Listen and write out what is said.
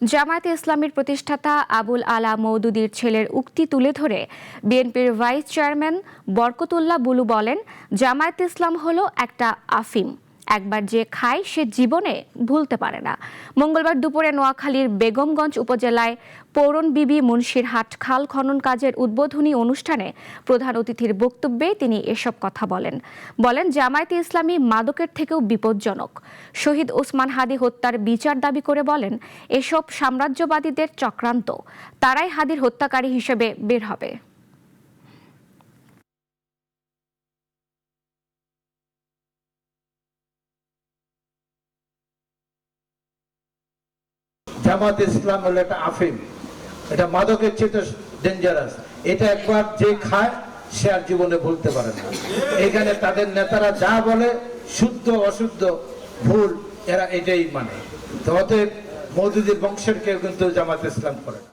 জামায়াতে ইসলামীর প্রতিষ্ঠাতা আবুল আলা মওদুদীর ছেলের উক্তি তুলে ধরে বিএনপির ভাইস চেয়ারম্যান বরকতুল্লাহ বুলু বলেন, জামায়াতে ইসলাম হলো একটা আফিম, একবার যে খায় সে জীবনে ভুলতে পারে না। মঙ্গলবার দুপুরে নোয়াখালীর বেগমগঞ্জ উপজেলায় পৌরন বিবি মুন্সিরহাট খাল খনন কাজের উদ্বোধনী অনুষ্ঠানে প্রধান অতিথির বক্তব্যে তিনি এসব কথা বলেন জামায়াতে ইসলামী মাদকের থেকেও বিপজ্জনক। শহীদ ওসমান হাদী হত্যার বিচার দাবি করে বলেন, এসব সাম্রাজ্যবাদীদের চক্রান্ত, তারাই হাদীর হত্যাকারী হিসেবে বের হবে। জামাত ইসলাম হলো একটা আফিম, এটা মাদকের চেয়ে ডেঞ্জারাস। এটা একবার যে খায় সে আর জীবনে ভুলতে পারে না। এখানে তাদের নেতারা যা বলে শুদ্ধ অশুদ্ধ ভুল এরা এটাই মানে। তো অতএব মওদুদীর বংশের কেউ কিন্তু জামাত ইসলাম করে না।